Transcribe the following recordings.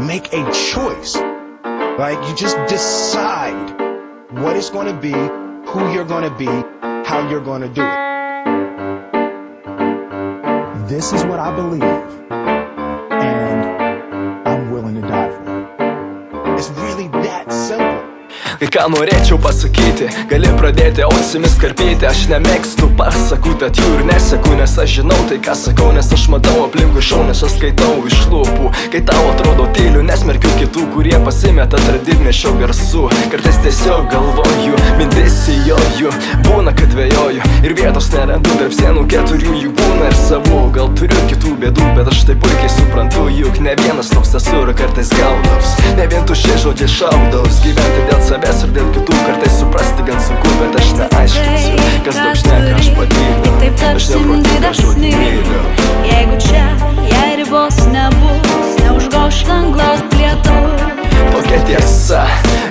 make a choice. Like, you just decide what it's going to be, who you're going to be, how you're going to do it. This is what I believe, and I'm willing to die for it. It's really that simple. Kai ką norėčiau pasakyti, gali pradėti ausimis karpyti. Aš nemėgstu pasakų, tad jų ir neseku, nes aš žinau tai ką sakau, nes aš matau aplinkui šau, nes aš skaitau iš lūpų. Kai tau atrodo tyliu, nesmerkiu kitų, kurie pasimeta didmiesčio garsų. Kartais tiesiog galvoju, mintis įjoju, būna kad dvejoju ir vietos nerandu tarp sienų keturių, jų būna ir savų. Gal turiu kitų bėdų, bet aš tai puikiai suprantu, juk ne vienas toks esu ir kartais gaudaus. Ne vien tuščiai žodžiai šaudaus, gyventi dėl savęs ir dėl kitų, kartais suprasti gan sunku, bet aš neaiškinsiu, kas daug šneka, aš patyriau. Aš neprotingas žodį myliu. Jeigu čia, jei ribos nebus, neužgoš lengvos lietaus. Tokia tiesa,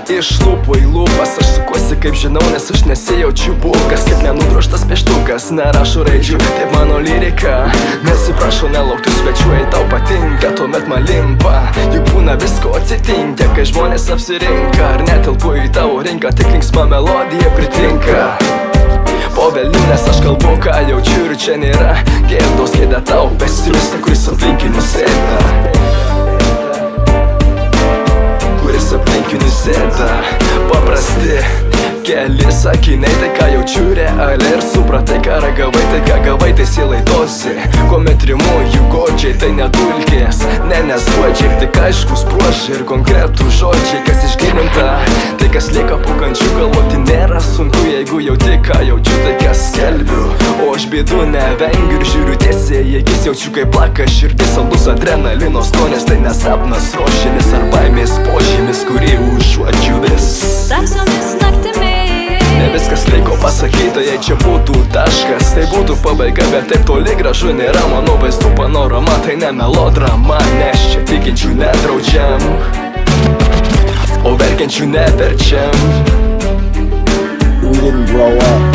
iš lūpų į lūpas aš sukuosi kaip žinau, nes aš nesijaučiu bukas, kaip nenudroštas pieštukas, nerašo raidžių, taip mano lyrika. Nesiprašo nelauktų svečių, jei tau patinka, tuomet man limpa. Juk būna visko atsitinka, kai žmonės apsirinka, ar netelpu į tavo rinką, tik linksma melodija pritinka. Po velnių, nes aš kalbu, ką jaučiu ir čia nėra gėdos, gėda tau pesimistą, kuris aplinkinių sėda. Kuris aplinkinių sėda. Paprasti keli sakiniai, tai ką jaučiu realiai ir supratai, ką ragavai, tai ką gavai, tai sielai dosi. Kuomet rimuoju godžiai, tai nedulkės, ne nesuodžiai, tik aiškus bruožai ir konkretų žodžiai, kas išgilinta. Tai kas lieka po kančių, galvoti nėra sunku, jeigu jauti, ką jaučiu, tai kas skelbiu. O aš bėdu nevengiu ir žiūriu tiesiai, jeigu jaučiu, kaip plaka širdis, saldus adrenalino skonis, tai nesapnas rošinis ar baimės požymis, kurį užuodžiu vis. Tamsiomis naktimis Ne viskas liko pasakyta, jei čia būtų taškas, tai būtų pabaiga, bet taip toli gražu nėra. Mano vaizdų panorama, tai ne melodrama, nes čia tikinčių nedraudžiam, o verkiančių neverčiam. We didn't grow up